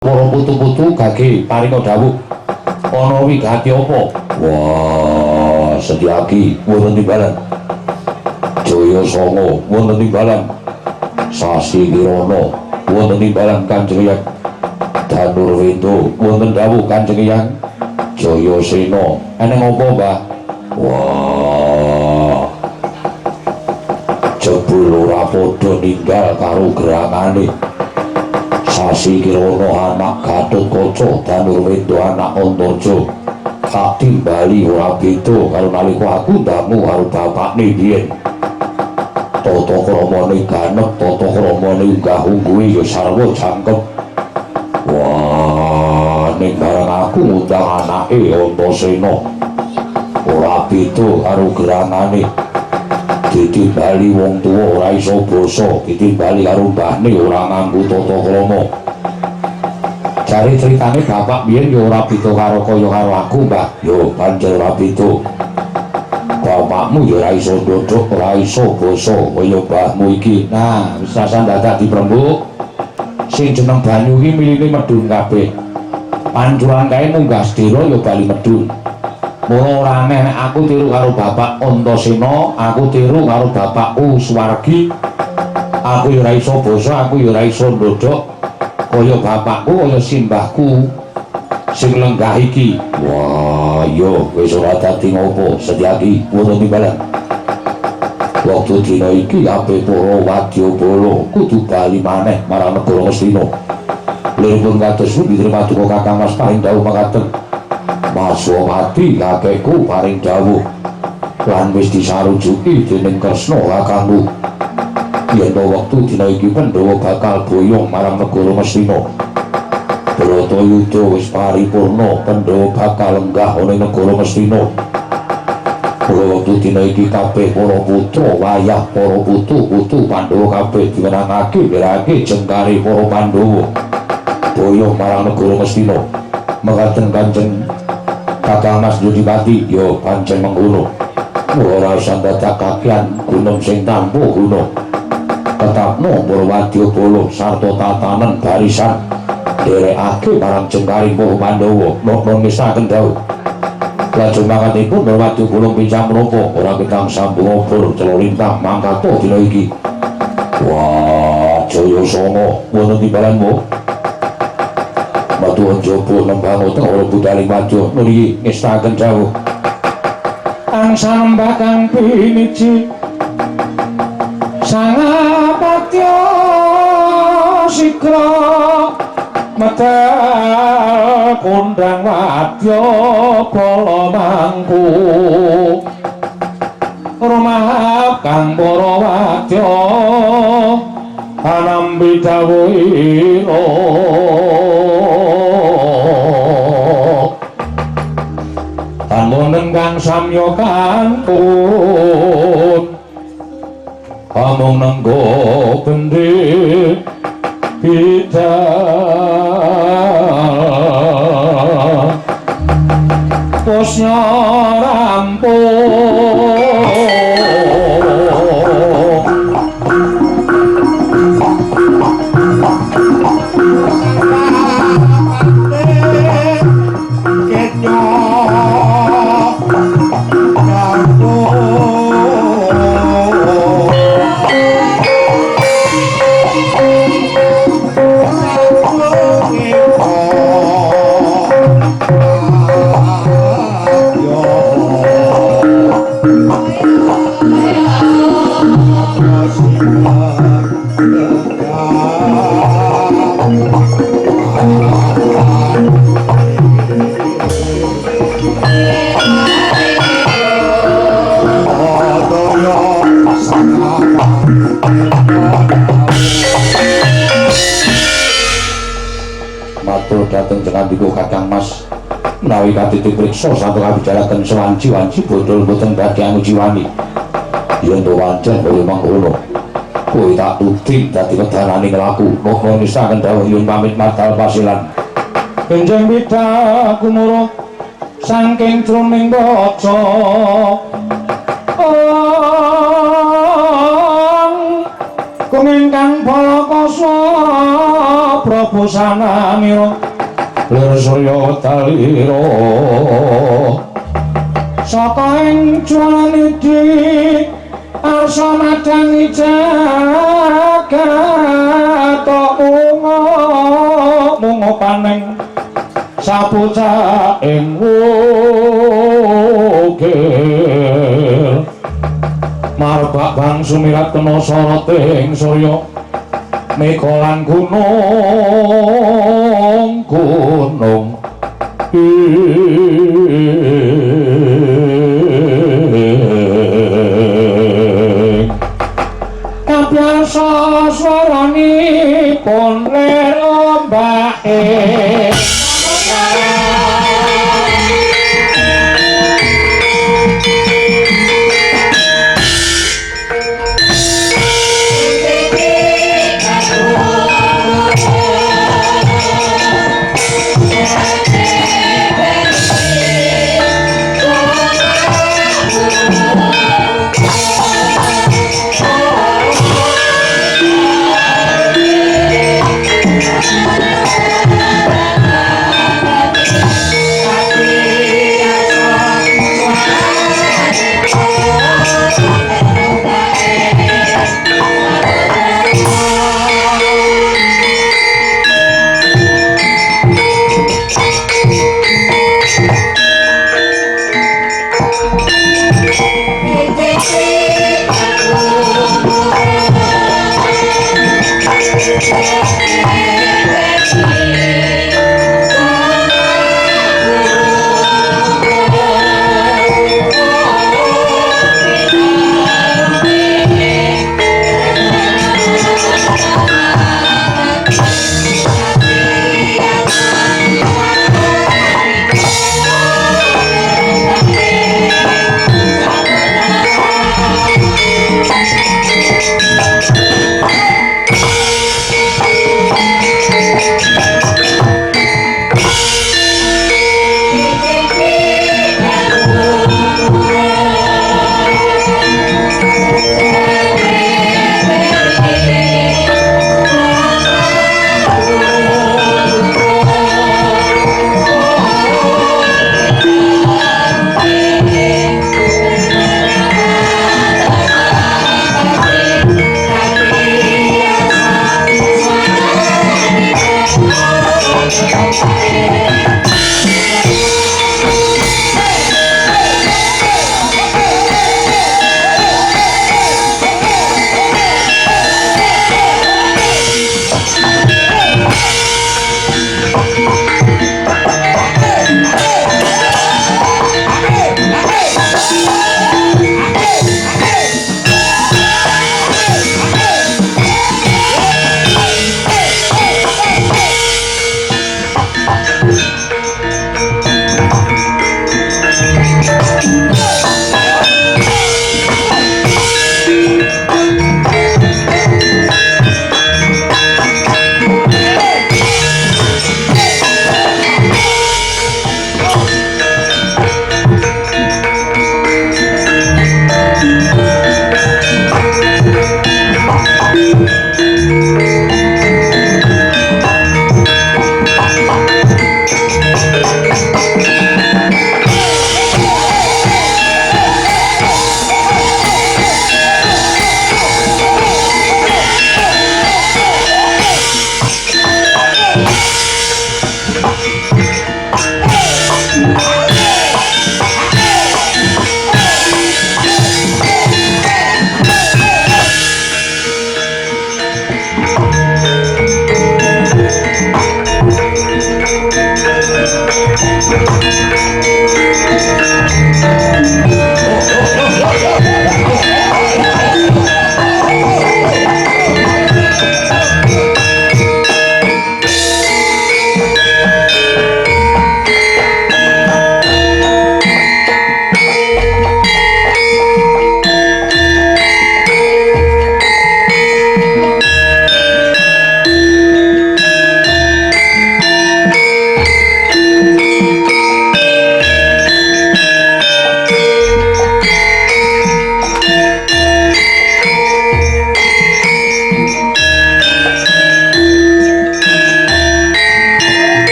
Para putu-putu gage paringa dawuh. Ana wigati apa? Wah, Setyaki wonten timbalan. Jaya Sanga wonten timbalan. Sasi Kirana wonten timbalan Kanjeng Hyang. Danurweda wonten dawuh Kanjeng Hyang. Jaya Sena eneng apa, Mbah? Wah, jebul ora padha ninggal karo gerangane. Sasi Kirana anak Gatotkaca, Danurweda anak Antarja. Tak timbali ora beda karo nalika aku ndamu karo bapakne biyen. Tata kramane ganep, tata kramane unggah-ungguhe ya sarwa jangkep. Wah, ning bareng aku ngundang anake Antasena. Ora beda karo gerangane. Ditimbali wong tuwa ora iso basa, ditimbali karo mbahne ora nganggo tata krama. Jare critane bapak biyen ya ora beda karo kaya karo aku, Mbah. Yo pancen ora beda. Bapakmu ya ora iso ndodhok, ora iso basa kaya mbahmu iki. Nah, wis rasan dadak diprembuk. Sing jeneng banyu iki miline medhun kabeh. Pancuran kae munggah sedera ya bali medhun. Mula ora aneh nek aku tiru karo Bapak Antasena, aku tiru karo Bapakku Suwargi. Aku ya ora iso basa, aku ya ora iso ndodhok kaya bapakku, kaya simbahku sing lenggah iki. Wah, iya wis ora dadi ngopo, Setyaki wonten timbalan. Waktu dina iki kabeh para wadyabala kudu bali maneh marang negara Ngastina. Liripun kados pundi Paduka Kakang Mas paring dawuh makaten. Maswati kakekku paring dawuh lan wis disarujuki dening Kresna kakangku. Yen wektu dina iki Pandhawa bakal boyong marang negara Ngastina. Bratayuda wis paripurna, Pandhawa bakal lenggah ana negara Ngastina. Mula wektu dina iki kabeh para putra wayah para putu-putu Pandhawa kabeh diwenangake mirake jengkare para Pandhawa boyong marang negara Ngastina. Mekaten Kanjeng Kakang Mas Yudipati ya pancen mengkono. Mula ora usah dadak kakehan gunung sing tanpa guna. Tetapno para wadyabala sarta tatanen barisan nderekake marang jengkaring para Pandhawa napa misaken dawuh. Lajeng mangkatipun para wadyabala pincang menapa ora ketang sambung obor celo lintang mangkata dina iki. Wah, Jaya Sanga wonten timbalanmu. Matuhun jaba nembang uteng ora budaling madya nuli ngestaken dawuh. Angsa nembah kang piniji Sangapatya sikra medal kondang wadya bala mangku. Rumahap kang para wadya anambi dawuhira. Wonten kang samya kantun amung nenggo bendhe bidal posnya rampung. Dateng cengandika Kakang Mas menawi katiti priksa satu kabijalaken sewanci-wanci bodol boten badhe anujiwani. Yen to wancen kaya mangkono kowe tak tuding dadi wedananing laku monggo nisaken dawuh yen pamit matal pasilan. Benjang bida kumuro saking jroning baca kumingkang balakasa Prabu Sanamira lir surya wetalira saka ing jwaniti arsa madangi jagat mungo paning sapucak ing wukir marbak bang sumirat kena soroting surya mekalan gunung kabiasa swaranipun lir ombake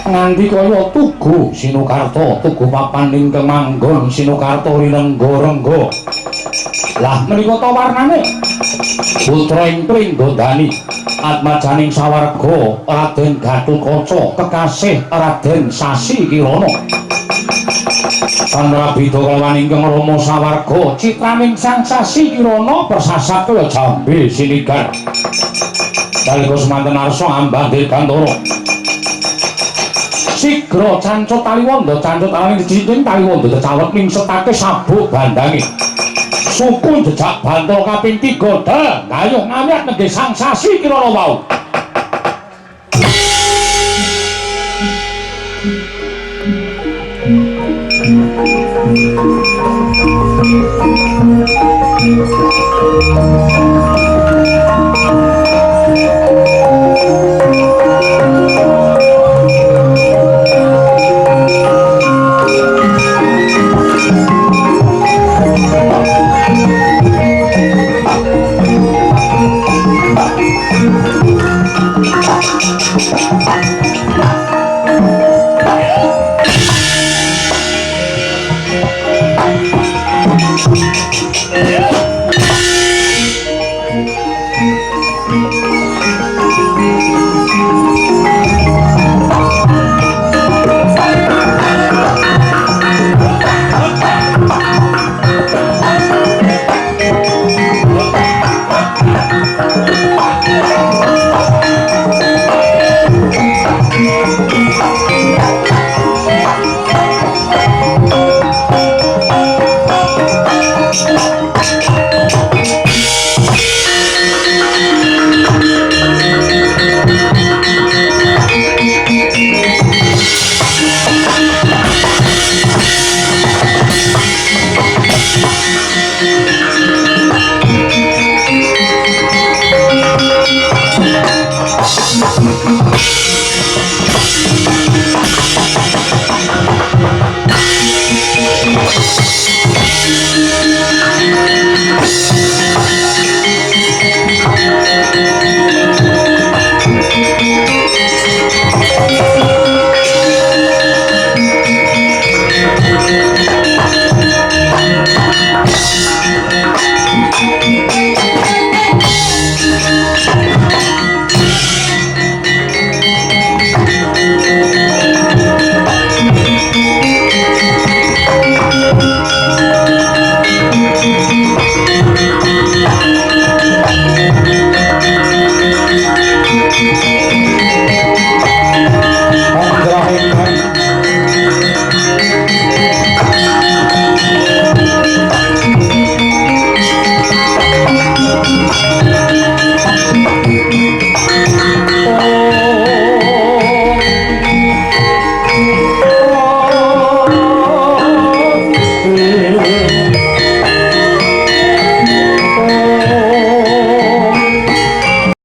nganti kaya Tugu Sinukarta tugu papan ingkang manggon Sinukarta rinengga-rengga lah menika ta warnane putra ing Pringgondani atmajaning sawarga Raden Gatotkaca kekasih Raden Sasi Kirana Pangrabida kelawan ingkang rama sawarga citraning Sang Sasi Kirana persasat kaya jambe sinigar nalika semanten arsa ambang dirgantara sigra cancut taliwondo cancut alaning cincin taliwondo cecawet ningsetake sabuk bandange suku jejak bantul kaping 3 gayuh ngamiat negeri Sang Sasi Kirana wau